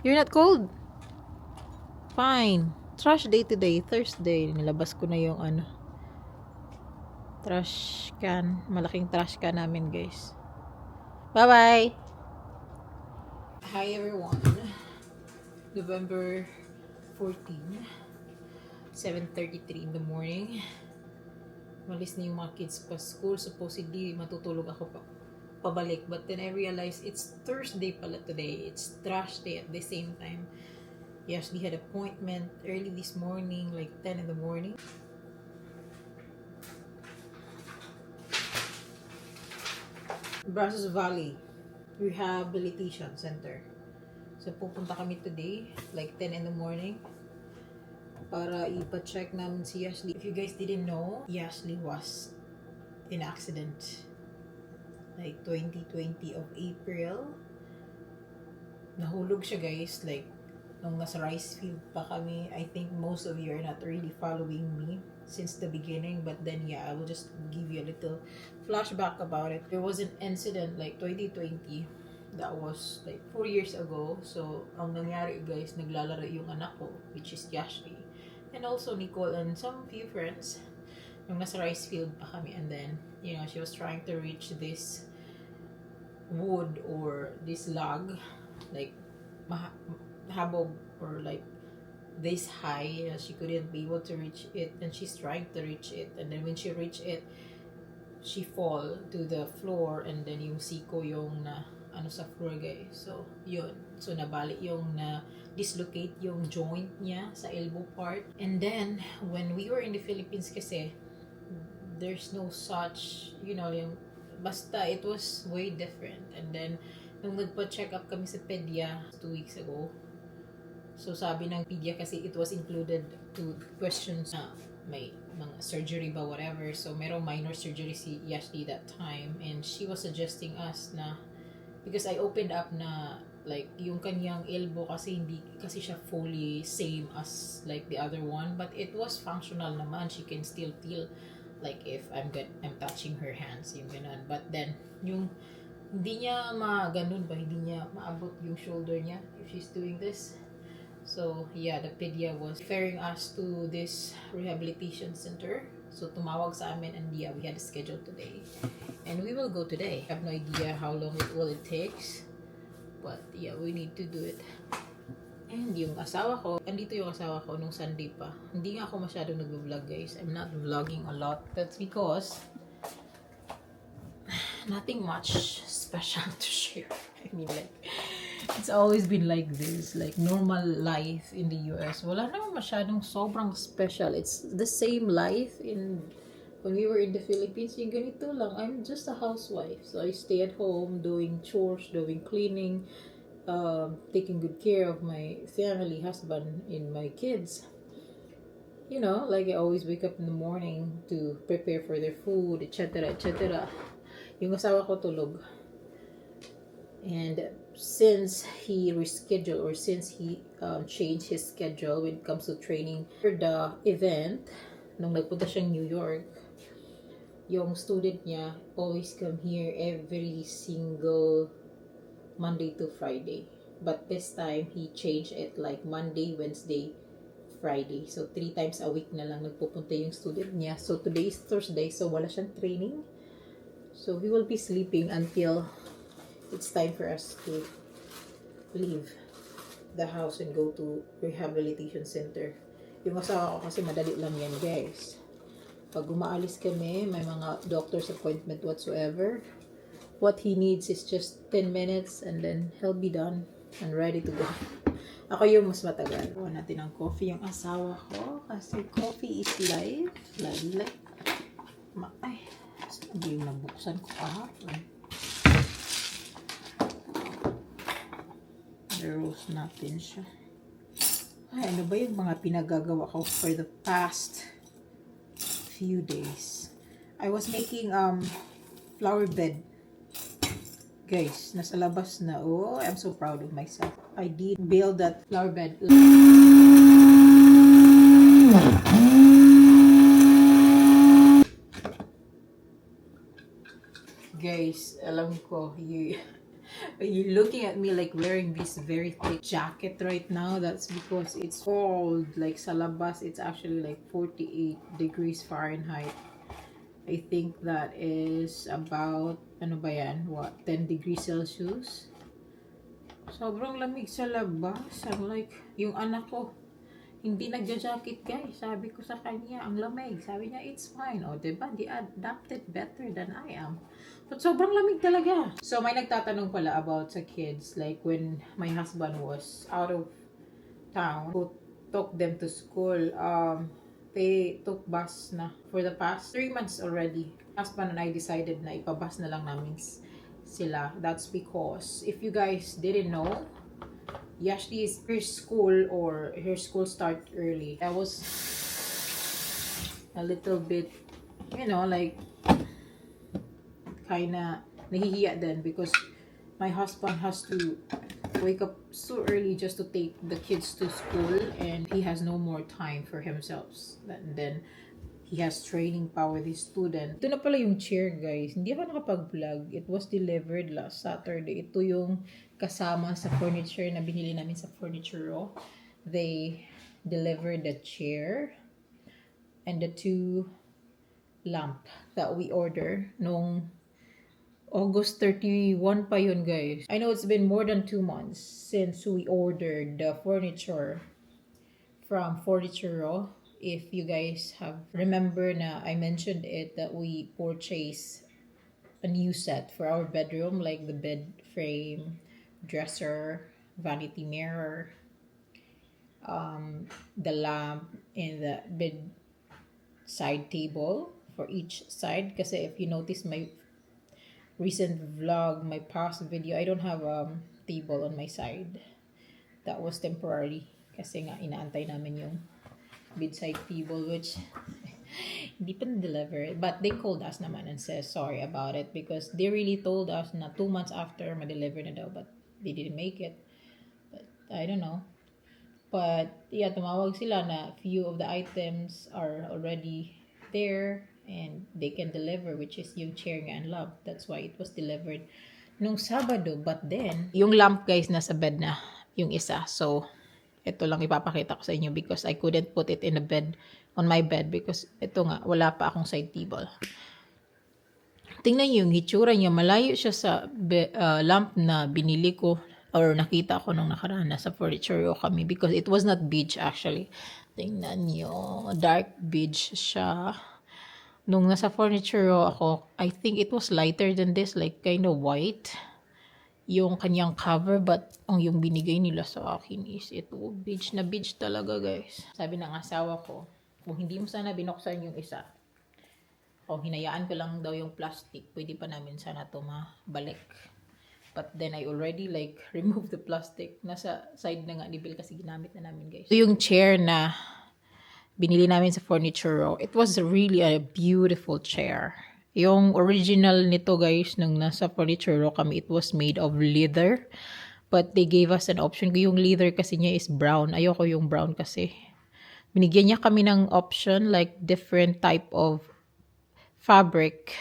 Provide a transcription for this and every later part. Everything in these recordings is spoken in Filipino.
You're not cold? Fine. Trash day today, Thursday. Nilabas ko na yung trash can. Malaking trash can namin, guys. Bye-bye! Hi everyone. November 14, 7:33 in the morning. Malis na yung mga kids pa school. Supposedly, matutulog ako pabalik. But then I realized it's Thursday pala today. It's trash day at the same time. Yes, we had appointment early this morning, like 10 in the morning. Brazos Valley Rehabilitation Center. So, pupunta kami today, like 10 in the morning, para ipa-check namin si Ashley. If you guys didn't know, Ashley was in accident, like 2020 of April. Nahulog siya, guys, like, nung nasa rice field pa kami. I think most of you are not really following me since the beginning, but then I will just give you a little flashback about it. There was an incident like 2020 that was like 4 years ago. So ang nangyari, guys, naglalaro yung anak ko, which is Ashley, and also Nicole and some few friends nung nasa rice field pa kami. And then she was trying to reach this wood or this log, like habog, or like this high. She couldn't be able to reach it, and she's trying to reach it, and then when she reached it, she fall to the floor, and then yung siko yung na sa floor, guys. So yun, so nabali yung na dislocate yung joint niya sa elbow part. And then when we were in the Philippines, kasi there's no such yung basta it was way different. And then nung nagpa-check up kami sa pedia 2 weeks ago, so sabi ng pedia, kasi it was included to questions na may mga surgery ba, whatever. So merong minor surgery si Ashley that time, and she was suggesting us na, because I opened up na like yung kanyang elbow kasi hindi kasi siya fully same as like the other one, but it was functional naman. She can still feel like if I'm touching her hands, yung ganun. But then yung hindi niya ganun ba, hindi niya maabot yung shoulder niya if she's doing this. So the pedia was referring us to this rehabilitation center. So tumawag sa amin, and we had a schedule today, and we will go today. I have no idea how long it takes, but we need to do it. And yung asawa ko, andito yung asawa ko nung Sunday pa. Hindi nga ako masyadong nag-vlog, guys. I'm not vlogging a lot. That's because nothing much special to share. I mean, like, it's always been like this, like normal life in the US. Wala naman masyadong sobrang special. It's the same life when we were in the Philippines. Yung ganito lang. I'm just a housewife. So I stay at home doing chores, doing cleaning, taking good care of my family, husband, and my kids. Like I always wake up in the morning to prepare for their food, etc., etc. Yung asawa ko tulog. And since he rescheduled, or since he changed his schedule when it comes to training for the event, nung nagpunta siyang New York, yung student niya always come here every single Monday to Friday. But this time, he changed it like Monday, Wednesday, Friday. So 3 times a week na lang nagpupunta yung student niya. So today is Thursday, so wala siyang training. So we will be sleeping until it's time for us to leave the house and go to rehabilitation center. Yung asawa ko kasi madali lang yan, guys. Pag umaalis kami, may mga doctor's appointment whatsoever, what he needs is just 10 minutes, and then he'll be done and ready to go. Ako yung mas matagal. Gawa natin ng coffee yung asawa ko, kasi coffee is life. Lagi. Ay, hindi yung nabuksan ko kahapon. Roast natin siya. Ay, ano ba yung mga pinagagawa ko for the past few days? I was making flower bed. Guys, nasa labas na. Oh, I'm so proud of myself. I did build that flower bed. Guys, alam ko, Are you looking at me like wearing this very thick jacket right now? That's because it's cold. Like sa labas, it's actually like 48 degrees Fahrenheit. I think that is about, ano ba yan? What? 10 degrees Celsius? Sobrang lamig sa labas. I'm like, yung anak ko, hindi nagja-jacket guys. Sabi ko sa kanya, ang lamig. Sabi niya, it's fine. O, diba? They adapted better than I am. But sobrang lamig talaga. So, may nagtatanong pala about sa kids. Like, when my husband was out of town, who took them to school, they took bus na for the past 3 months already. Husband and I decided na ipabus na lang namin sila. That's because, if you guys didn't know, Yashti's her school start early. I was a little bit, like, kinda nahihiya then because my husband has to wake up so early just to take the kids to school and he has no more time for himself. And then he has training pa with his student. Ito na pala yung chair guys. Hindi ako nakapag-vlog. It was delivered last Saturday. Ito yung kasama sa furniture na binili namin sa Furniture Row. They delivered the chair and the 2 lamp that we order nung August 31 pa yun guys. I know it's been more than 2 months since we ordered the furniture from Furniture Row. If you guys have remember na I mentioned it that we purchased a new set for our bedroom, like the bed frame, dresser, vanity mirror, the lamp, and the bed side table for each side. Kasi if you notice my recent vlog, my past video, I don't have a table on my side. That was temporary kasi nga inaantay namin yung bedside table which hindi pa na-deliver. But they called us naman and said sorry about it because they really told us na 2 months after ma-deliver na daw, but they didn't make it. But I don't know. But yeah, tumawag sila na few of the items are already there and they can deliver, which is yung chair nga and lamp. That's why it was delivered nung Sabado. But then, yung lamp guys nasa bed na yung isa. So, ito lang ipapakita ko sa inyo because I couldn't put it in the bed, on my bed because ito nga, wala pa akong side table. Tingnan nyo yung hitsura niya. Malayo siya sa lamp na binili ko or nakita ko nung nakaraan sa Furniture Row kami because it was not beige actually. Tingnan nyo, dark beige siya. Nung nasa Furniture Row ako, I think it was lighter than this, like kind of white yung kanyang cover, but ang yung binigay nila sa akin is ito, beige na beige talaga guys. Sabi ng asawa ko, kung hindi mo sana binuksan yung isa, o hinayaan ko lang daw yung plastic, pwede pa namin sana ito mabalik. But then I already like removed the plastic. Nasa side na nga ni Bill kasi ginamit na namin guys. So yung chair na binili namin sa Furniture Row, it was really a beautiful chair. Yung original nito guys, nung nasa Furniture Row kami, it was made of leather. But they gave us an option. Yung leather kasi niya is brown. Ayoko yung brown kasi. Binigyan niya kami ng option, like different type of fabric.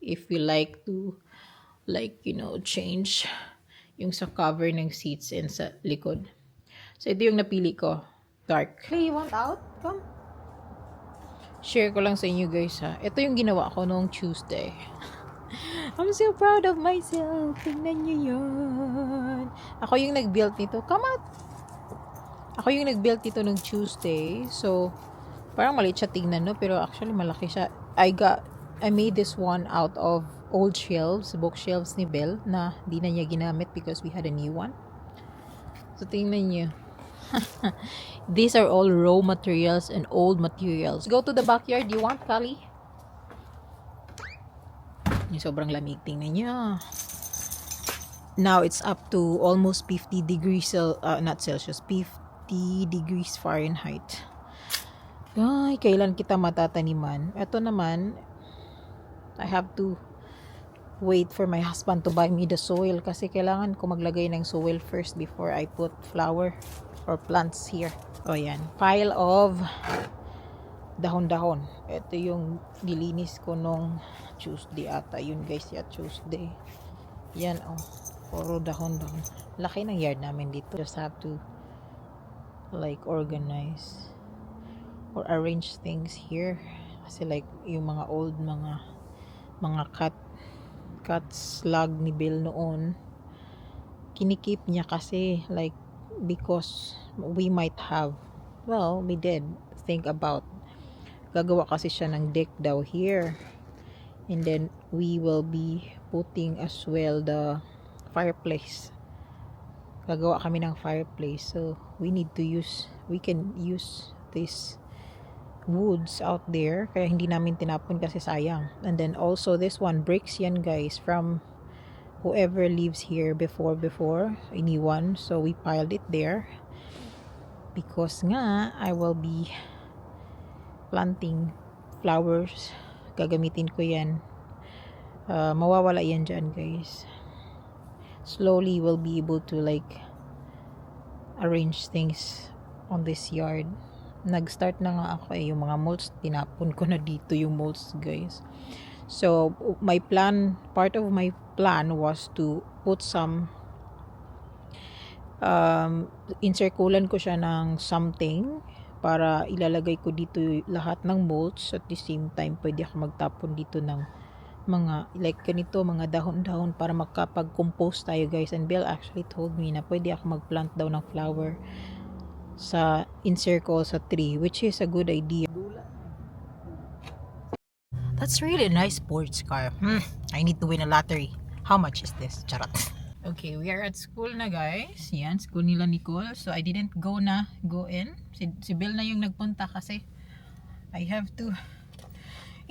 If we like to, like, change yung sa cover ng seats and sa likod. So ito yung napili ko. Dark. Hey, you want out? Come. Share ko lang sa inyo guys ha. Ito yung ginawa ko noong Tuesday. I'm so proud of myself. Tingnan nyo yun. Ako yung nag-build nito. Come out. Ako yung nag-build nito noong Tuesday. So, parang maliit siya tingnan, no? Pero actually malaki siya. I made this one out of old shelves, bookshelves ni Belle na di na niya ginamit because we had a new one. So, tingnan nyo. These are all raw materials and old materials. Go to the backyard. You want, Kali? Yung sobrang lamig. Tingnan nyo. Now it's up to almost 50 degrees, not Celsius, 50 degrees Fahrenheit. Ay, kailan kita matataniman? Ito naman, I have to wait for my husband to buy me the soil kasi kailangan ko maglagay ng soil first before I put flower or plants here. O yan, pile of dahon-dahon. Ito yung nilinis ko nung Tuesday ata. Yun guys, yeah, Tuesday. Yan, oh. Puro dahon-dahon. Laki ng yard namin dito. Just have to like organize or arrange things here. Kasi like yung mga old mga cut slug ni Bill noon, kinikip niya kasi like because we might have, well, we did think about gagawa kasi siya ng deck daw here, and then we will be putting as well the fireplace. Gagawa kami ng fireplace, so we can use this woods out there, kaya hindi namin tinapon kasi sayang. And then also this one, bricks yan guys, from whoever lives here before iniwan, so we piled it there because nga I will be planting flowers. Gagamitin ko yan. Mawawala yan dyan guys. Slowly we'll be able to like arrange things on this yard. Nag-start na nga ako yung mga molds, tinapon ko na dito yung molds guys. So part of my plan was to put some encirculan ko siya ng something para ilalagay ko dito lahat ng molds. At the same time pwede ako magtapon dito ng mga like ganito, mga dahon-dahon para makapag-compose tayo guys. And Bill actually told me na pwede ako mag-plant daw ng flower sa encircle sa tree, which is a good idea. That's really a nice sports car. I need to win a lottery. How much is this? Charot. Okay, we are at school na guys. Yan, school nila Nicole. So I didn't go in. Si Bill na yung nagpunta kasi I have to.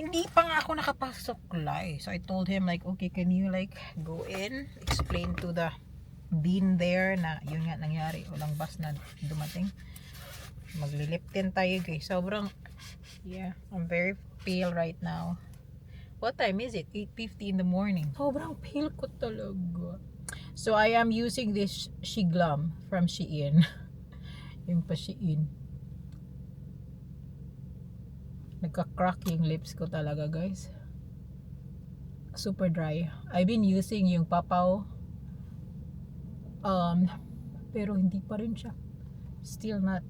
Hindi pa nga ako nakapasok live. So I told him like, okay, can you like go in, explain to the dean there na yun nga nangyari. Walang bus na dumating. Magliliptin tayo guys. Sobrang, yeah, I'm very pale right now. What time is it? 8:50 in the morning. Sobrang pale ko talaga. So I am using this Shiglam from Shein. Yung pa Shein. Nagka-crack yung lips ko talaga guys. Super dry. I've been using yung Papaw. Pero hindi pa rin siya. Still not.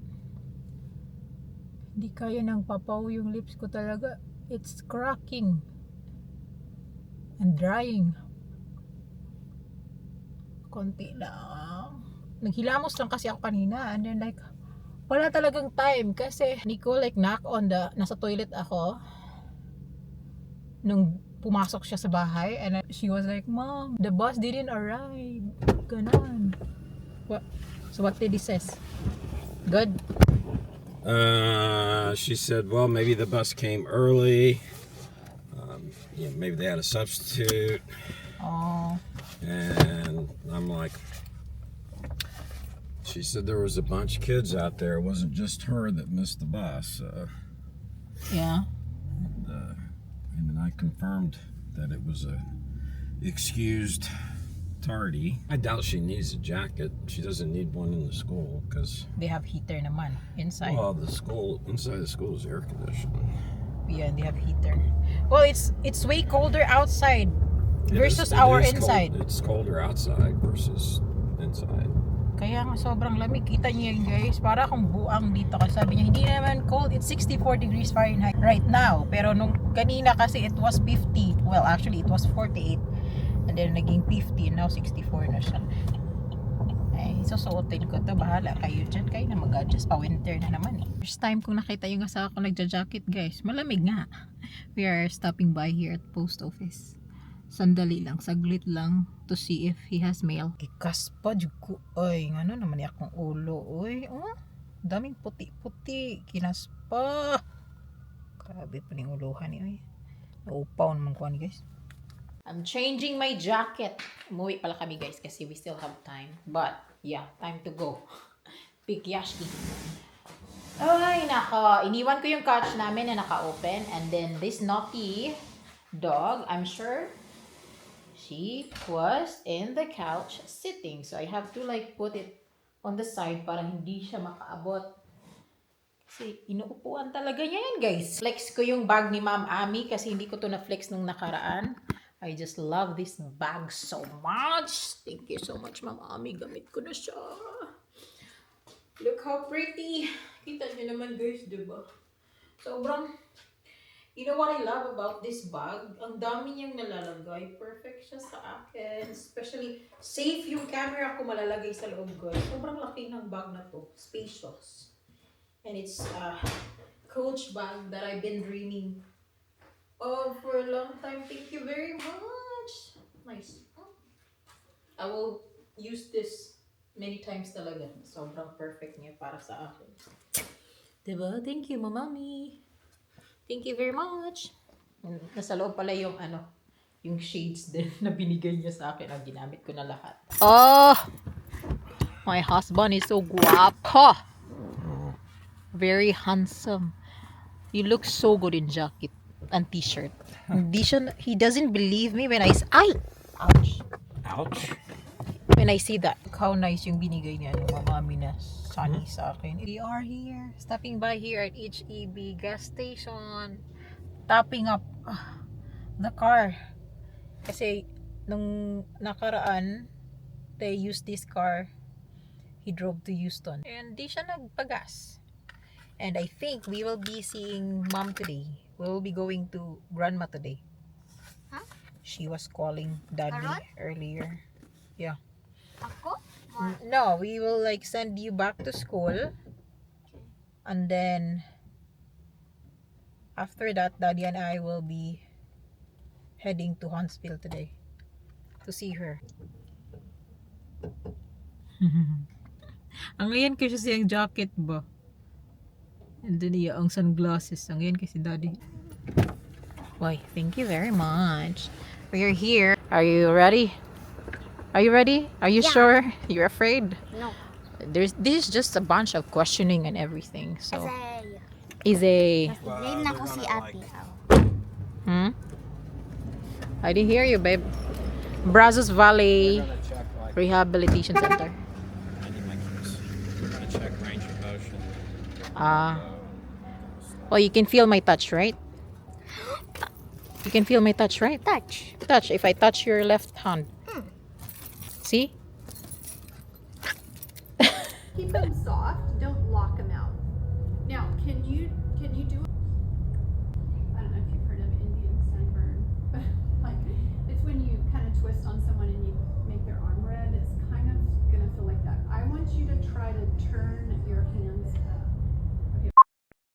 Hindi kaya ng Papaw yung lips ko talaga. It's cracking. And drying. Konti lang. Naghilamos lang kasi ako kanina. And then like, wala talagang time kasi Nico like knock on nasa toilet ako nung pumasok siya sa bahay, and she was like, Mom, the bus didn't arrive. Ganon. So what did he says? Good? She said, well, maybe the bus came early. Maybe they had a substitute. Oh. And I'm like, she said there was a bunch of kids out there. It wasn't just her that missed the bus. Yeah. And then I confirmed that it was a excused tardy. I doubt she needs a jacket. She doesn't need one in the school because They have heater naman inside. well, inside the school is air conditioned. Yeah, they have heater. Well, it's way colder outside versus It our is inside. It's colder outside versus inside. Kaya nga sobrang lamig. Kita niyo yun guys. Para akong buang dito. Kasi sabi niya, hindi naman cold. It's 64 degrees Fahrenheit right now. Pero nung kanina kasi it was 50. Well, actually it was 48. And then naging 50. Now 64 na siya. Ay, susuotin ko to. Bahala kayo dyan. Kayo na mag-adjust. Pa-winter na naman eh. First time kong nakita yung asawa ko nagja-jacket guys. Malamig nga. We are stopping by here at post office. Sandali lang, saglit lang to see if he has mail. Ikas pa, ko. Ay, ano naman niya akong ulo. Uy, oh, daming puti-puti. Kinas pa. Grabe pa ning uluhan niya. Ay. Naupaw naman ko guys. I'm changing my jacket. Umuwi pala kami guys kasi we still have time. But, yeah, time to go. Big Yashki. Ay, iniwan ko yung couch namin na naka-open. And then this naughty dog, I'm sure she was in the couch sitting. So I have to like put it on the side para hindi siya makaabot. Kasi inuupuan talaga niya yan guys. Flex ko yung bag ni Ma'am Ami kasi hindi ko to na-flex nung nakaraan. I just love this bag so much. Thank you so much, Mama Ami. Gamit ko na siya. Look how pretty. Kita niyo naman guys, diba? Sobrang, you know what I love about this bag? Ang dami niyang nalalagay. Perfect siya sa akin. Especially, safe yung camera ko malalagay sa loob ko. Sobrang laki ng bag na to. Spacious. And it's a Coach bag that I've been dreaming of for a long time. Thank you very much. Nice. I will use this many times talaga. Sobrang perfect niya para sa akin. Diba? Thank you, Mamami. Thank you very much. Nasa loob pala yung yung shades din na binigay niya sa akin. Ang ginamit ko na lahat. Oh! My husband is so guapo. Very handsome. You look so good in jacket and t-shirt. He doesn't believe me when I ay! Ouch. Ouch. When I see that. Look how nice yung binigay niya yung Mamami na sunny sa akin. We are here. Stopping by here at HEB gas station. Topping up the car. Kasi nung nakaraan, they used this car. He drove to Houston. And di siya nagpagas. And I think we will be seeing Mom today. We will be going to Grandma today. Huh? She was calling Daddy Karon? earlier. Yeah. Ako? No, we will like send you back to school. And then after that, Daddy and I will be heading to Huntsville today to see her. Ang ngayon kasi siyang jacket ba? And then ang sunglasses. Ang ngayon kasi Daddy. Why, thank you very much. We are here. Are you ready? Are you ready? Are you Yeah. sure? You're afraid? No. This is just a bunch of questioning and everything. So Kasi, is a mas grade na ko si ate. I didn't hear you, babe. Brazos Valley We're gonna check like Rehabilitation Center. I need my keys. We're gonna check range of motion. Oh, you can feel my touch, right? You can feel my touch, right? Touch. Touch. If I touch your left hand. See? Keep them soft. Don't lock them out. Now, can you do? I don't know if you've heard of Indian sunburn, but like it's when you kind of twist on someone and you make their arm red. It's kind of gonna feel like that. I want you to try to turn your hands up. Okay.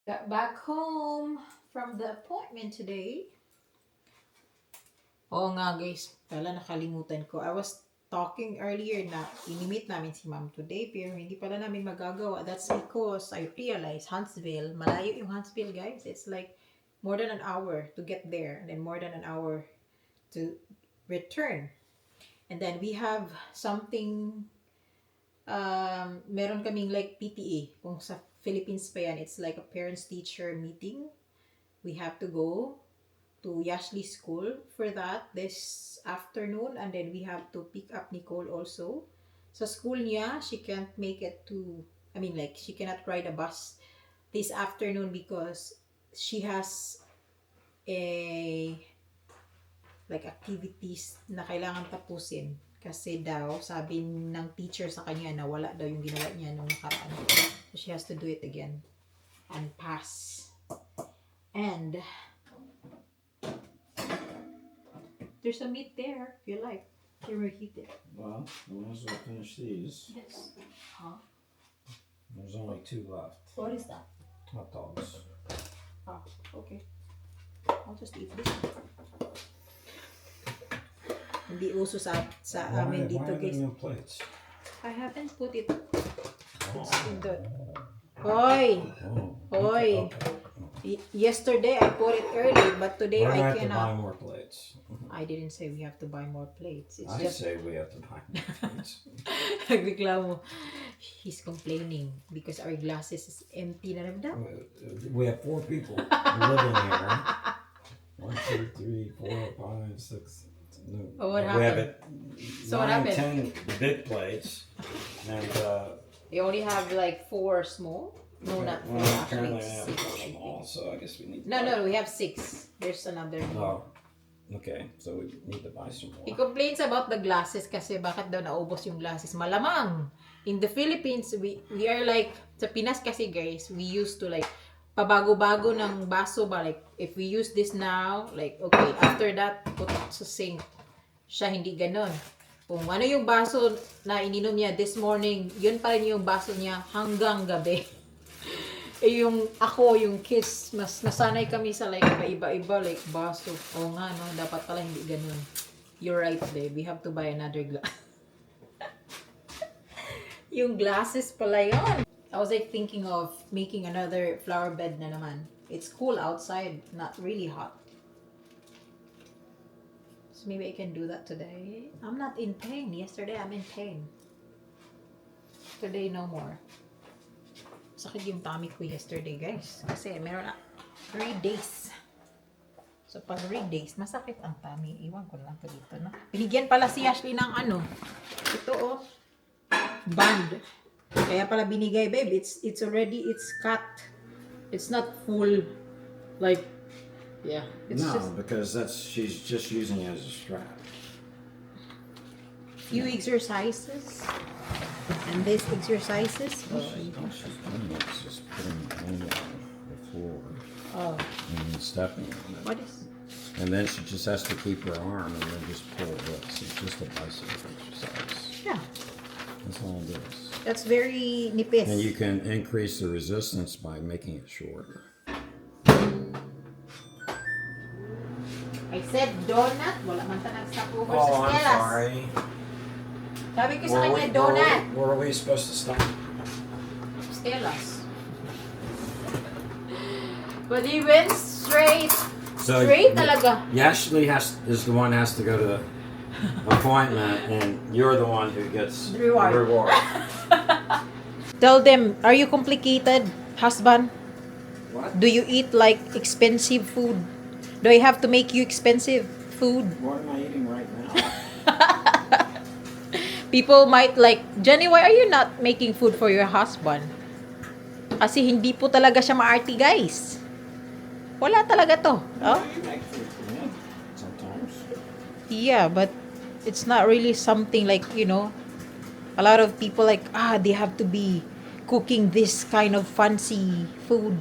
Got back home from the appointment today. Oo nga guys, pala nakalimutan ko. I was talking earlier na inimit namin si Ma'am today pero hindi pala namin magagawa. That's because I realized Huntsville, malayo yung Huntsville guys. It's like more than an hour to get there and then more than an hour to return. And then we have something, meron kaming like PTA. Kung sa Philippines pa yan, it's like a parents-teacher meeting. We have to go to Yashli School for that this afternoon, and then we have to pick up Nicole also. Sa school niya, she can't make it to, she cannot ride a bus this afternoon because she has activities na kailangan tapusin. Kasi daw, sabi ng teacher sa kanya na wala daw yung ginawa niya nung nakaraan. So she has to do it again and pass. And there's a meat there, if you like. You're heated. Well, we might as well finish these. Yes. Huh? There's only 2 left. What is that? Hot dogs. Oh, okay. I'll just eat this. Hindi uso sa amin dito, Why are guys. there no plates? I haven't put it. Oh. It's in the... Hoy! Oh. Hoy! Okay. Yesterday I put it early, but today We're I gonna have to buy cannot. more plates. I didn't say we have to buy more plates. It's I just say we have to buy more plates. nagreklamo. He's complaining because our glasses is empty na daw. We have 4 people living here. 1, 2, 3, 4, 5, 6. No. Oh, what We have happened? it. So what 9, happened? 10 big plates, and You only have like 4 small? No, not 4 well, actually. apparently I have It's 6, I 4 think. small, so I guess we need. No, we have 6. There's another. Oh, Okay, so we need to buy some He more. complains about the glasses kasi bakit daw naubos yung glasses. Malamang. In the Philippines, we are like, sa Pinas kasi guys, we used to like, pabago-bago ng baso ba? Like, if we use this now, like, okay, after that, put sa sink. Siya hindi ganon. Kung ano yung baso na ininom niya this morning, yun pa rin yung baso niya hanggang gabi. Eh yung ako, yung kids, mas nasanay kami sa like iba-iba like baso. Oo nga no, dapat pala hindi ganun. You're right, babe. We have to buy another glass. Yung glasses pala yun. I was like thinking of making another flower bed na naman. It's cool outside, not really hot. So maybe I can do that today. I'm not in pain. Yesterday, I'm in pain. Today, no more. Sakit yung tummy ko yesterday, guys. Kasi meron na 3 days. So, pag 3 days, masakit ang tummy. Iwan ko lang to dito, no? Binigyan pala si Ashley ng ano. Ito, oh. Band. Kaya pala binigay, babe. It's already, it's cut. It's not full. Like, yeah. It's No, just because she's just using it as a strap. few exercises. And these exercises. All she's doing is just putting one on the floor Oh, and stepping on it. what is... And then she just has to keep her arm and then just pull this. It's just a bicycle exercise. Yeah. That's all it is. That's very nipis. And you can increase the resistance by making it shorter. I said donut. Wala man ta nag-stop over sa Oh, I'm Stella's. sorry. Sabi ko sa kanya donut. Where are we supposed to stop? Stella's. But he went straight. So Straight talaga. Ashley is the one who has to go to the appointment, and you're the one who gets The reward. the reward. Tell them, are you complicated, husband? What? Do you eat like expensive food? Do I have to make you expensive food? What am I eating right now? People might like, Jenny, why are you not making food for your husband? Kasi hindi po talaga siya maarty, guys. Wala talaga to. Oh? You make food for me sometimes. Yeah, but it's not really something like, you know, a lot of people like, they have to be cooking this kind of fancy food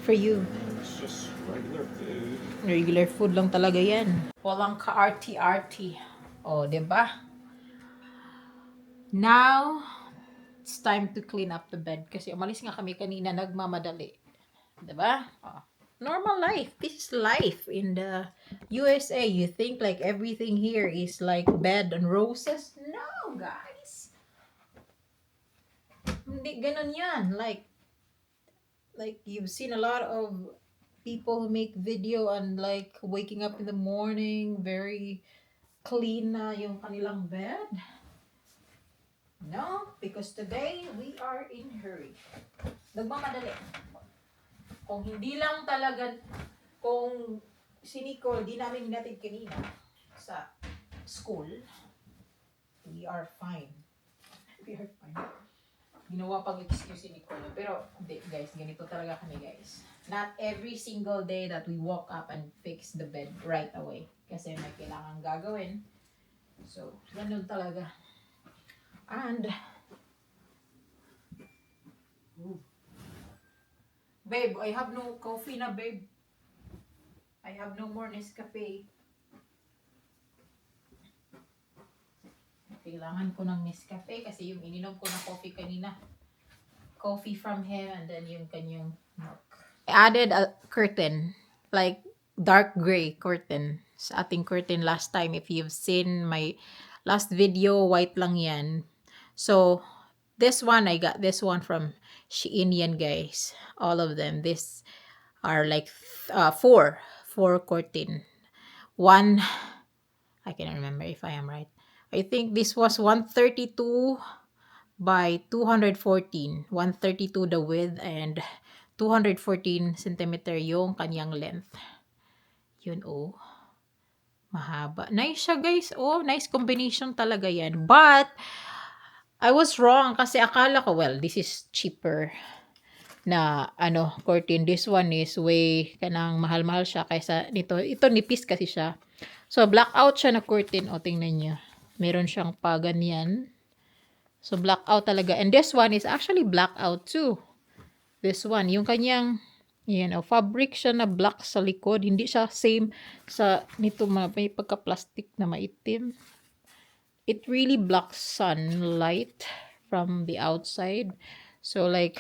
for you. It's just regular food. Regular food lang talaga yan. Walang ka-arty-arty. O, diba? Now, it's time to clean up the bed. Kasi umalis nga kami kanina, nagmamadali. Diba? Oh. Normal life. This is life in the USA. You think like everything here is like bed and roses? No, guys. Hindi ganun yan. Like you've seen a lot of people who make video and like waking up in the morning, very clean na yung kanilang bed. No, because today we are in hurry. Nagmamadali. Kung hindi lang talaga, kung si Nicole, di namin hinatid kanina sa school, we are fine. We are fine. Ginawa pang excuse si Nicole. Pero, hindi, guys, ganito talaga kami, guys. Not every single day that we walk up and fix the bed right away. Kasi may kailangan gagawin. So, ganun talaga. And, babe, I have no coffee na, babe. I have no more Nescafe. Kailangan ko ng Nescafe kasi yung ininom ko na coffee kanina. Coffee from him and then yung kanyang milk. I added a curtain, like dark gray curtain sa ating curtain last time. If you've seen my last video, white lang yan. So, this one, I got this one from Shein yan, guys. All of them. These are like 4 curtain. One, I cannot remember if I am right. I think this was 132 by 214. 132 the width and 214 centimeter yung kanyang length. Yun, oh. Mahaba. Nice siya, guys. Oh, nice combination talaga yan. But, I was wrong kasi akala ko, well, this is cheaper na ano curtain. This one is way kanang mahal-mahal siya kaysa nito. Ito nipis kasi siya. So blackout siya na curtain. O tingnan niyo. Meron siyang pa ganyan. So blackout talaga. And this one is actually blackout too. This one, yung kanyang fabric siya na black sa likod. Hindi siya same sa nito, may pagka-plastic na maitim. It really blocks sunlight from the outside. So like,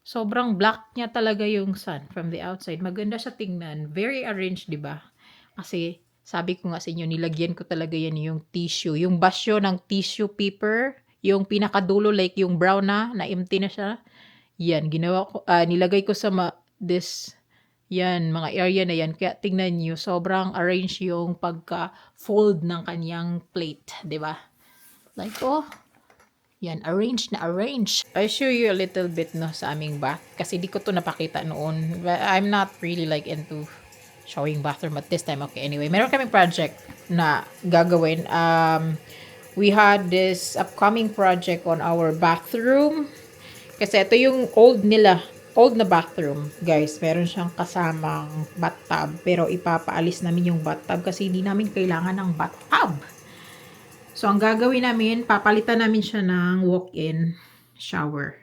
sobrang black niya talaga yung sun from the outside. Maganda siya tingnan. Very arranged, di ba? Kasi, sabi ko nga sa inyo, nilagyan ko talaga yan yung tissue. Yung basyo ng tissue paper. Yung pinakadulo, like yung brown na empty na siya. Yan, ginawa ko, nilagay ko sa yan, mga area na yan. Kaya tingnan nyo, sobrang arrange yung pagka-fold ng kanyang plate. Diba? Like, oh, yan, arrange na arrange. I show you a little bit no sa aming bath. Kasi di ko to napakita noon. But I'm not really like into showing bathroom at this time. Okay, anyway, meron kaming project na gagawin. We had this upcoming project on our bathroom. Kasi ito yung old na bathroom. Guys, meron siyang kasamang bathtub. Pero ipapaalis namin yung bathtub kasi hindi namin kailangan ng bathtub. So, ang gagawin namin, papalitan namin siya ng walk-in shower.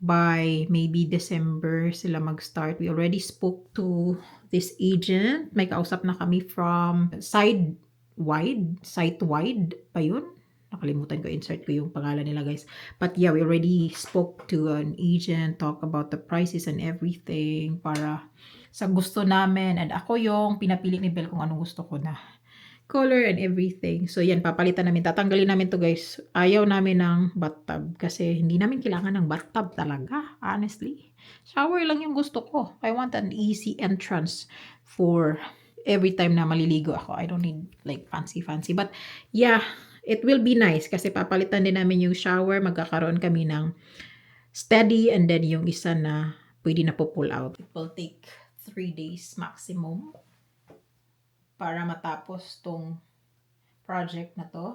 By maybe December sila mag-start. We already spoke to this agent. May kausap na kami from Site-Wide pa yun. Nakalimutan ko, insert ko yung pangalan nila, guys. But yeah, we already spoke to an agent, talk about the prices and everything para sa gusto namin. And ako yung pinapili ni Belle kung anong gusto ko na color and everything. So yan, papalitan namin. Tatanggalin namin to, guys. Ayaw namin ng bathtub kasi hindi namin kailangan ng bathtub talaga, honestly. Shower lang yung gusto ko. I want an easy entrance for every time na maliligo ako. I don't need like fancy. But yeah, it will be nice kasi papalitan din namin yung shower. Magkakaroon kami ng steady and then yung isa na pwede na po pull out. It will take 3 days maximum para matapos tong project na to.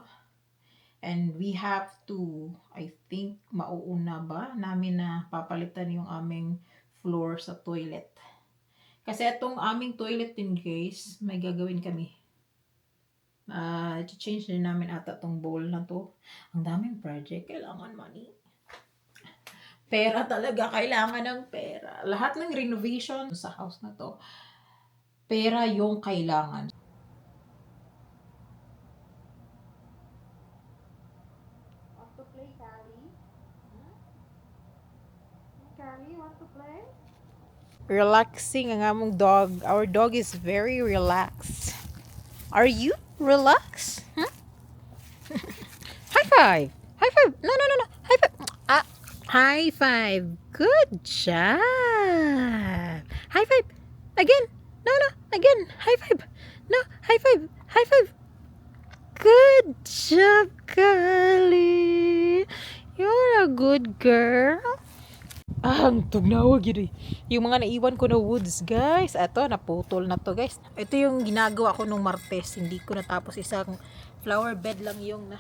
And we have to, I think, mauuna ba namin na papalitan yung aming floor sa toilet. Kasi itong aming toilet din, guys, may gagawin kami. Change din namin ata tong bowl na to. Ang daming project, kailangan money. Pera talaga, kailangan ng pera. Lahat ng renovation sa house na to, pera yung kailangan. Want to play, Callie? Callie, want to play? Relaxing ang among dog. Our dog is very relaxed. Are you relaxed? Huh? High five! High five! No. High five! High five! Good job! High five! Again! No. Again! High five! No! High five! High five! Good job, Kali! You're a good girl. Ang tugnawa gini. Yung mga naiwan ko na woods, guys. Ito, naputol na to, guys. Ito yung ginagawa ko nung Martes. Hindi ko natapos, isang flower bed lang yung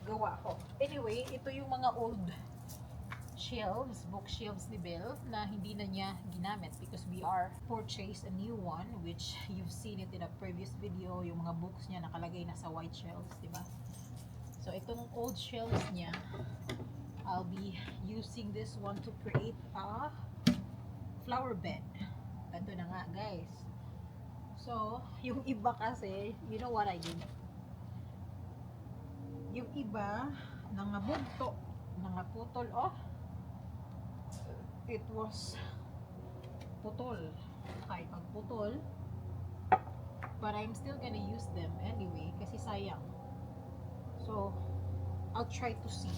gawa ko. Anyway, ito yung mga old shelves, bookshelves ni Belle na hindi na niya ginamit because we are purchased a new one which you've seen it in a previous video. Yung mga books niya nakalagay na sa white shelves, diba? So, itong old shelves niya, I'll be using this one to create a flower bed. Ito na nga, guys. So, yung iba kasi, you know what I did? Yung iba, nangabugto, nangaputol, oh. It was putol. Kahit magputol. But I'm still gonna use them anyway, kasi sayang. So, I'll try to see.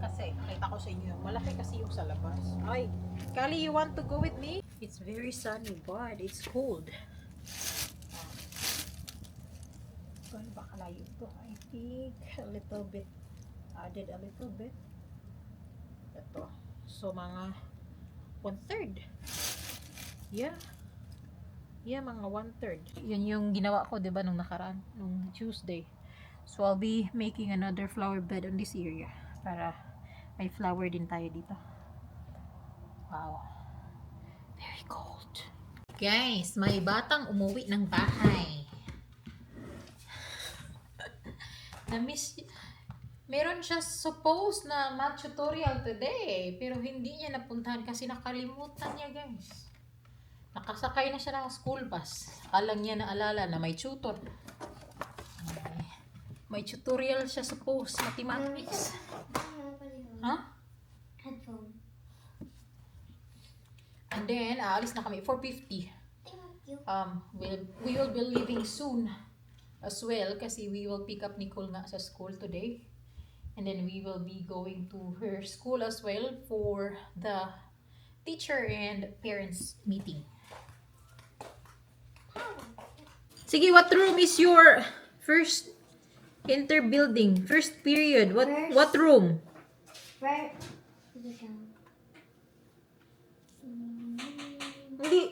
Kasi, nakita ko sa inyo, malaki kasi yung sa labas. Ay, Kali, you want to go with me? It's very sunny, but it's cold. Kung baka layo ito, I think a little bit, added a little bit. Ito. So, mga 1/3. Yeah. Yeah, mga 1/3. Yan yung ginawa ko, diba, nung nakaraan, nung Tuesday. So, I'll be making another flower bed on this area para may flower din tayo dito. Wow. Very cold. Guys, may batang umuwi ng bahay. Na-miss. Meron siya suppose na math tutorial today. Pero hindi niya napuntahan kasi nakalimutan niya, guys. Nakasakay na siya ng school bus. Alang niya naalala na may tutor. May tutorial siya suppose, mathematics. Huh? Headphone. And then, aalis na kami, 4:50. Thank you. We will be leaving soon as well kasi we will pick up Nicole nga sa school today. And then we will be going to her school as well for the teacher and parents meeting. Sige, what room is your first building? First period. What room? Where?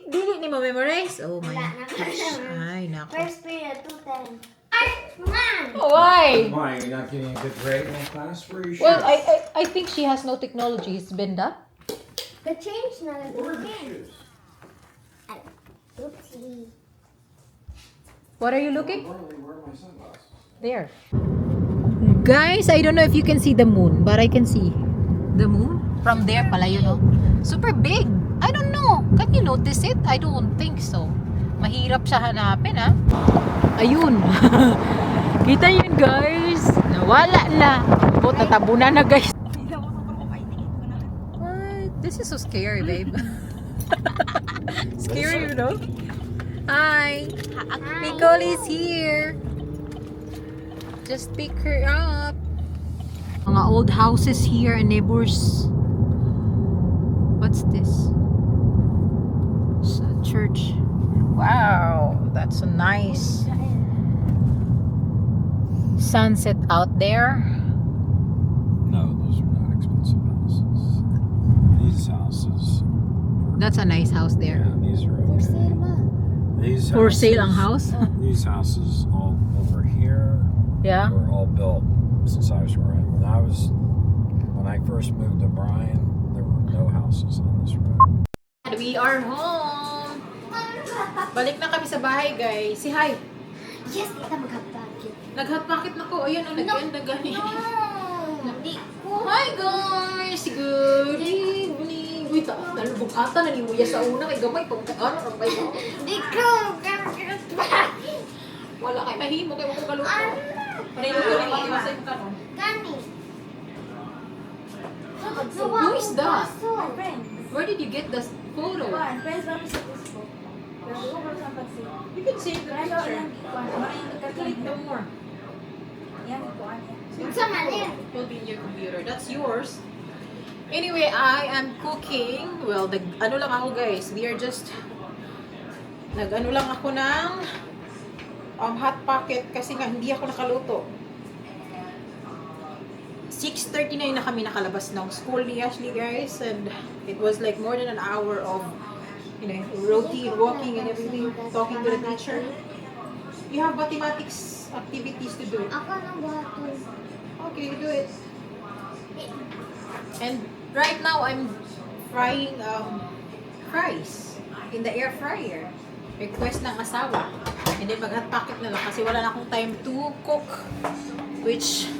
Dili ni mo memorize? Oh my Wala na. gosh. Ay, nako. First period, 210. Ay, man! Why? Why? You're not getting a good grade in class? Where are you Well, I think she has no technology. It's Benda. The change na lang. Where are the shoes? Oopsie. What are you looking? Barley, where are my sunglasses? There. Guys, I don't know if you can see the moon, but I can see the moon from there pala, you know. Super big. I don't know. Can you notice it? I don't think so. Mahirap siya hanapin, ha? Ayun. Kita yun, guys. Nawala na. O, tatabunan na, guys. What? This is so scary, babe. Scary, you know? Hi. Nicole is here. Just pick her up. Mga old houses here and neighbors. What's this? It's a church. Wow, that's a nice sunset out there. No, those are not expensive houses. These houses. That's a nice house there. Yeah, these are For okay. sale, ma. These For sale ang houses- house? These houses all over here Yeah. were all built since I was around. When I first moved to Bryan, there were no houses on this road. We are home. Balik na kami sa bahay, guys. Si hi. Yes, kita mag-hapagin. Nag-hot pocket na ko. Ayun, nag-end na gani. Hindi ko. Hi guys! Good evening! Uy, nalubog ata, nanimuya sa una. Kay gamay, pagkakano, ang bayo. Hindi ko. Wala kay mahimo, kay mo kaluto. Panilo ka rin, iwasan ka no. Gani. Who is that? My friend. Where did you get the photo? Friends kami sa Facebook. Pero ko sa pagsi. You can save the Kaya picture. yan, Click no more. Yan, kuan. Sa mali. It will be in your computer. That's yours. Anyway, I am cooking. Well, ano lang ako guys. We are just nag-ano lang ako ng hot pocket kasi nga hindi ako nakaluto. 6:39 na kami nakalabas ng school ni Ashley guys, and it was like more than an hour of routine, walking and everything, talking to the teacher. You have mathematics activities to do. Ako nang buhaton. Okay, do it. And right now I'm frying fries in the air fryer. Request ng asawa. And then mag-hot pocket na lang kasi wala na akong time to cook. Which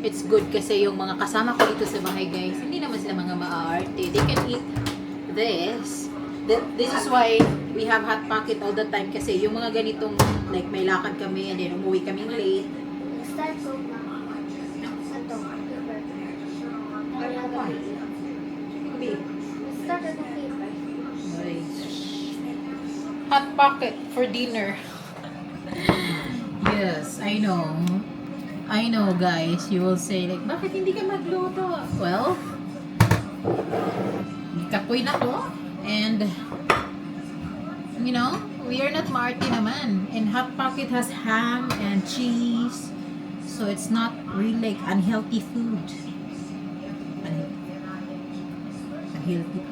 it's good kasi yung mga kasama ko dito sa bahay guys, hindi naman sila mga maarte. They can eat this. This is why we have hot pocket all the time kasi yung mga ganitong like may lakad kami and then umuwi kaming late. Start ko na. Ito. Paper. Be. Start ko ng paper. Hot pocket for dinner. Yes, I know. I know, guys. You will say like, bakit hindi ka magluto? Well, kapoy na to. And, you know, we are not maarte naman. And Hot Pocket has ham and cheese. So it's not really like unhealthy food. Unhealthy.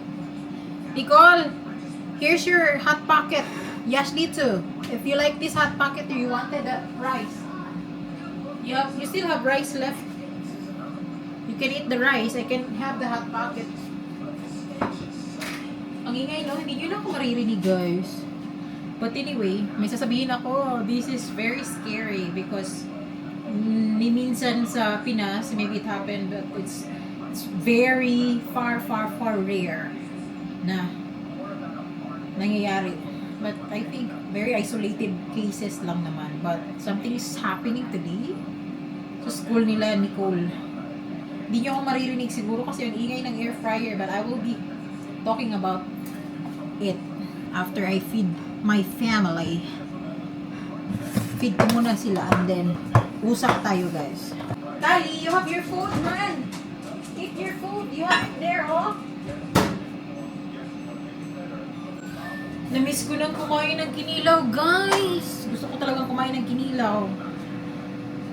Nicole, here's your Hot Pocket. Yashli too. If you like this Hot Pocket or you wanted the rice. You still have rice left. You can eat the rice. I can have the Hot Pocket. Ang ingay, no? Hindi nyo na ako maririnig, guys. But anyway, may sasabihin ako, this is very scary because ni minsan sa Pinas, maybe it happened, but it's very far rare na nangyayari. But I think very isolated cases lang naman. But something is happening today sa school nila, Nicole. Hindi nyo ako maririnig siguro kasi ang ingay ng air fryer, but I will be talking about it after I feed my family. Feed ko muna sila and then usap tayo, guys. Kali, you have your food, man. Eat your food. You have it there, oh. Namiss ko nang kumain ng kinilaw, guys. Gusto ko talagang kumain ng kinilaw.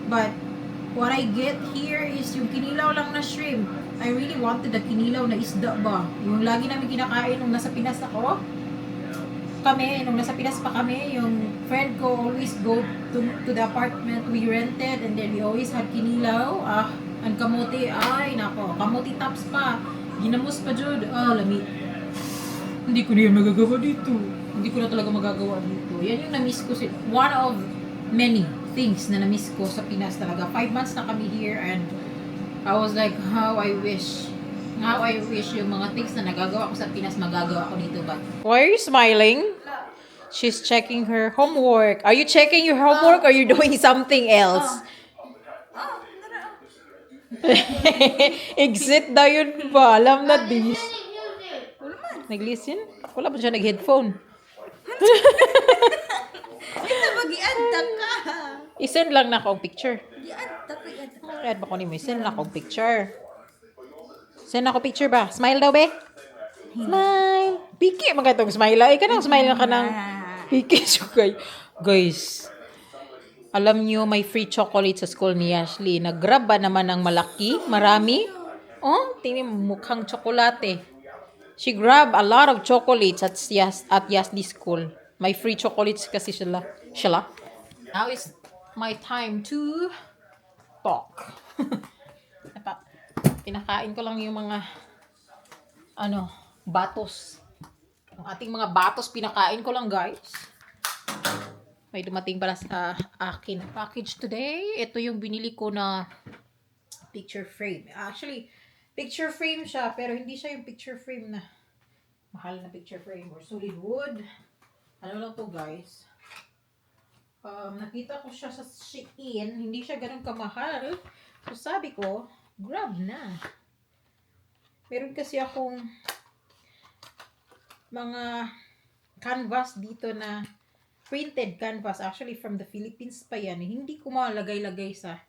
But what I get here is yung kinilaw lang na shrimp. I really wanted the kinilaw na isda ba. Yung lagi namin kinakain nung nasa Pinas ako. Nung nasa Pinas pa kami, yung friend ko always go to the apartment we rented and then we always had kinilaw. Ang kamote, ay nako, kamote tops pa. Ginamos pa jud. Lami. Hindi ko na yan magagawa dito. Hindi ko na talaga magagawa dito. Yan yung na-miss ko. One of many things na na-miss ko sa Pinas talaga. 5 months na kami here and I was like, how I wish yung mga things na nagagawa ko sa Pinas, magagawa ko dito ba? Why are you smiling? She's checking her homework. Are you checking your homework or are you doing something else? Exit daw yun ba? Alam na this. Nag-listen? Wala ba siya nag-headphone? Ito mag-ianda ka. I-send lang na akong picture. Ianda ko, ianda ka. Add ba ko ni mo? Send lang akong picture. Send ako picture ba? Smile daw, be? Smile. Piki, mga itong smile. Ay, ka nang smile na ka ng piki. Guys, alam nyo, may free chocolate sa school ni Ashley. Nag-grab ba naman ng malaki? Marami? Oh, tingin mo, mukhang tsokolate. She grabbed a lot of chocolates at Yasdi school. May free chocolates kasi sila. Now is my time to talk. Pinakain ko lang yung mga batos. Ang ating mga batos pinakain ko lang, guys. May dumating pala sa akin package today. Ito yung binili ko na picture frame. Actually, picture frame siya, pero hindi siya yung picture frame na mahal na picture frame or solid wood. Ano lang to, guys. Nakita ko siya sa Shein. Hindi siya ganun kamahal. So, sabi ko, grab na. Meron kasi akong mga canvas dito na printed canvas. Actually, from the Philippines pa yan. Hindi ko malagay-lagay sa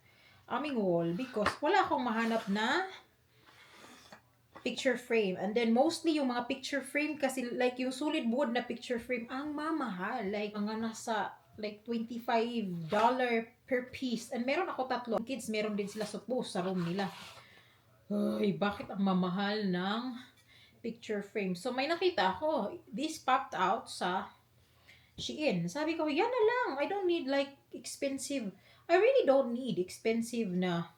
aming wall because wala akong mahanap na picture frame. And then, mostly yung mga picture frame kasi like yung solid wood na picture frame, ang mamahal. Like, mga nasa like $25 per piece. And meron ako 3 kids. Meron din sila suppose sa room nila. Ay, bakit ang mamahal ng picture frame? So, may nakita ako. This popped out sa Shein. Sabi ko, yan na lang. I don't need like expensive. I really don't need expensive na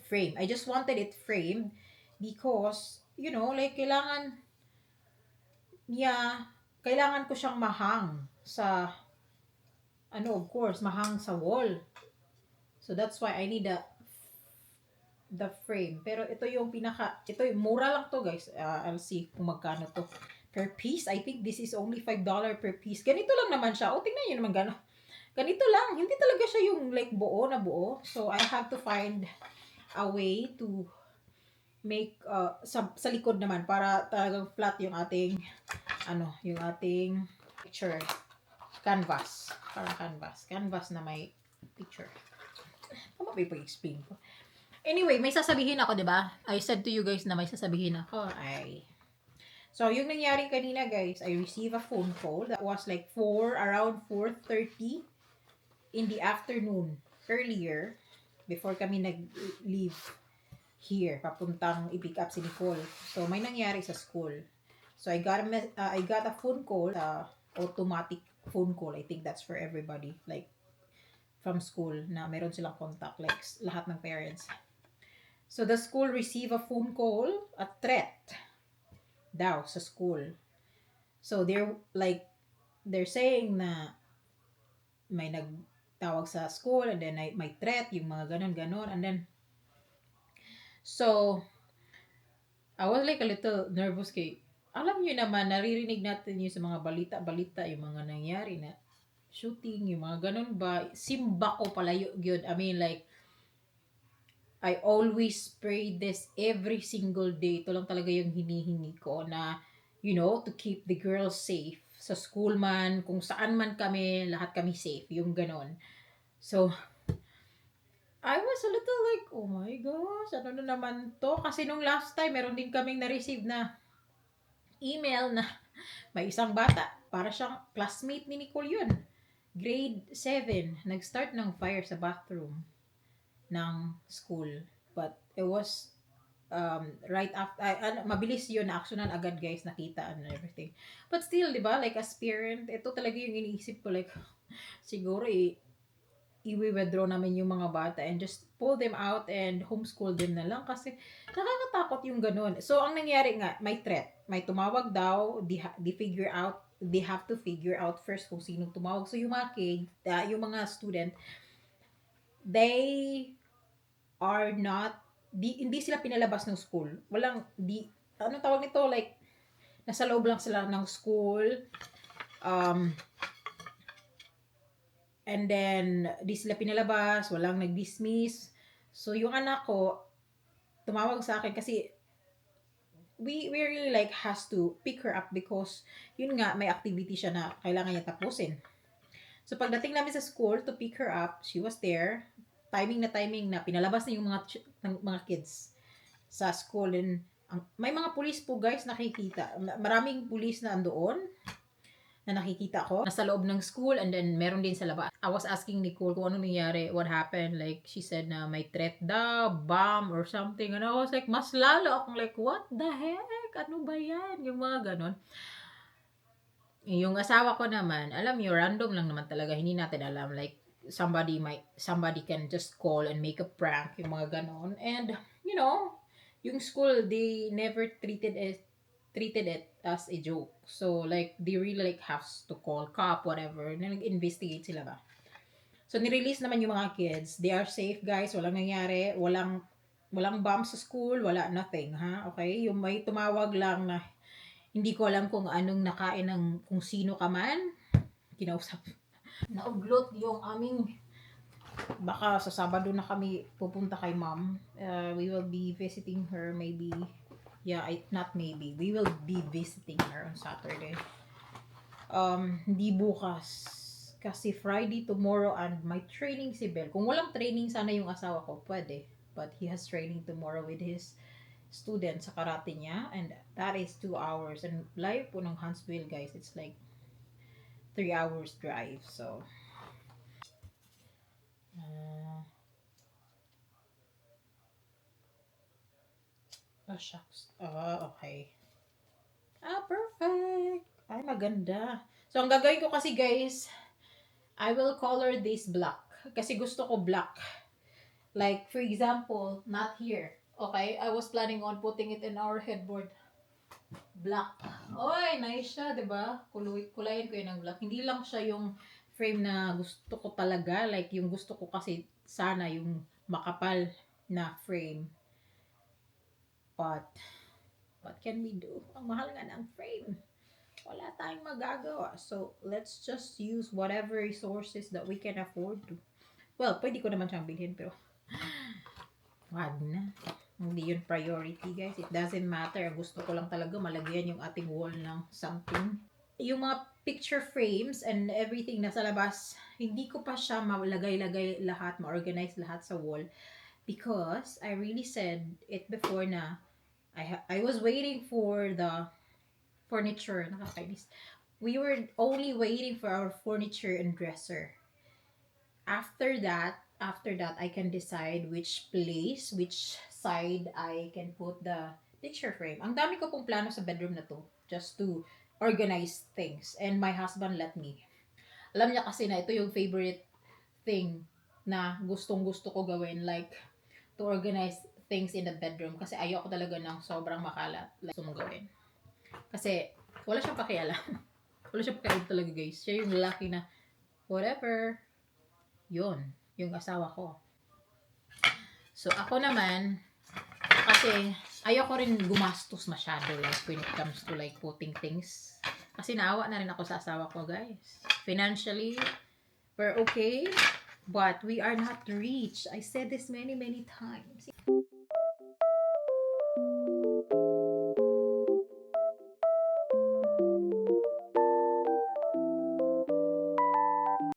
frame. I just wanted it framed because, you know, like kailangan ko siyang mahang sa of course, mahang sa wall. So, that's why I need the frame. Pero ito yung mura lang to, guys. I'll see kung magkano to per piece. I think this is only $5 per piece. Ganito lang naman siya. Tingnan nyo naman gano'n. Ganito lang. Hindi talaga siya yung like buo na buo. So, I have to find a way to make sa likod naman para talagang flat yung ating picture canvas. Parang canvas na may picture. Ano ba i-explain ko? Anyway, may sasabihin ako, 'di ba? I said to you guys na may sasabihin ako. So, yung nangyari kanina, guys, I received a phone call that was like around 4:30 in the afternoon earlier before kami nag-leave here papuntang i-pick up si Nicole. So, may nangyari sa school. So, I got a phone call, automatic phone call. I think that's for everybody, like from school na meron silang contact, like lahat ng parents. So, the school received a phone call, a threat daw sa school. So they're saying na may nagtawag sa school and then may threat, yung mga ganon and then so I was like a little nervous kay alam niyo naman naririnig natin yung sa mga balita yung mga nangyari na shooting, yung mga ganon ba, simba ko palayo yun. I mean like I always pray this every single day. Ito lang talaga yung hinihingi ko na, you know, to keep the girls safe. Sa school man, kung saan man kami, lahat kami safe. Yung ganon. So, I was a little like, oh my gosh, ano na naman to? Kasi nung last time, meron din kaming na-receive na email na may isang bata. Para siyang classmate ni Nicole yun. Grade 7. Nag-start ng fire sa bathroom ng school. But it was right after, mabilis yun na actionan agad guys, nakita and everything. But still, di ba, like as parent, ito talaga yung iniisip ko, like, siguro i-withdraw namin yung mga bata and just pull them out and homeschool them na lang kasi nakakatakot yung ganun. So, ang nangyari nga, may threat. May tumawag daw, they have to figure out first kung sinong tumawag. So, yung mga yung mga student, they are not, hindi sila pinalabas ng school. Anong tawag nito? Like, nasa loob lang sila ng school. And then, di sila pinalabas, walang nag-dismiss. So, yung anak ko, tumawag sa akin kasi we really like has to pick her up because yun nga, may activity siya na kailangan niya tapusin. So, pagdating namin sa school to pick her up, she was there. Timing na pinalabas na yung mga kids sa school. And may mga pulis po guys nakikita. Maraming pulis na andoon na nakikita ko nasa loob ng school and then meron din sa labas. I was asking Nicole kung ano nangyari, what happened. Like she said na may threat daw, bomb or something. And I was like, mas lalo akong like, what the heck? Ano ba yan? Yung mga ganon. Yung asawa ko naman, alam niyo, random lang naman talaga. Hindi natin alam. Like, somebody can just call and make a prank, yung mga ganon. And, you know, yung school, they never treated it as a joke. So, like, they really, like, have to call cop, whatever. Na nag-investigate sila ba. So, nirelease naman yung mga kids. They are safe, guys. Walang nangyari. Walang bomb sa school. Wala, nothing, ha? Okay? Yung may tumawag lang na hindi ko alam kung anong nakain ng kung sino ka man. Kinausap. Nauglot yung aming baka sa Sabado na kami pupunta kay mom. We will be visiting her maybe. Yeah, not maybe. We will be visiting her on Saturday. Hindi bukas. Kasi Friday, tomorrow, and my training si Bel. Kung walang training sana yung asawa ko, pwede. But he has training tomorrow with his student sa karate niya. And that is 2 hours. And live po ng Huntsville, guys. It's like 3 hours drive. So, oh, shucks. Oh, okay. Perfect. Ay, maganda. So, ang gagawin ko kasi, guys, I will color this black. Kasi gusto ko black. Like, for example, not here. Okay? I was planning on putting it in our headboard. Black. Oy, nice siya, diba? Kulayin ko yun ng black. Hindi lang siya yung frame na gusto ko talaga. Like, yung gusto ko kasi sana yung makapal na frame. But, what can we do? Ang mahal nga ng frame. Wala tayong magagawa. So, let's just use whatever resources that we can afford to. Well, pwede ko naman siyang bilhin, pero wag na. Hindi yun priority, guys. It doesn't matter. Gusto ko lang talaga malagyan yung ating wall ng something. Yung mga picture frames and everything nasa labas, hindi ko pa siya malagay-lagay lahat, ma-organize lahat sa wall. Because I really said it before na I was waiting for the furniture. Nakakainis. We were only waiting for our furniture and dresser. After that, I can decide which side I can put the picture frame. Ang dami ko pong plano sa bedroom na to, just to organize things. And my husband let me. Alam niya kasi na ito yung favorite thing na gustong-gusto ko gawin, like, to organize things in the bedroom. Kasi ayoko talaga ng sobrang makalat. Like, gusto mong gawin. Kasi, wala siyang pakialam. Wala siyang pakialam talaga, guys. Siya yung lalaki na, whatever. Yun. Yung asawa ko. So, ako naman, kasi, ayoko rin gumastos masyado, like, when it comes to, like, putting things. Kasi naawa na rin ako sa asawa ko, guys. Financially, we're okay, but we are not rich. I said this many, many times.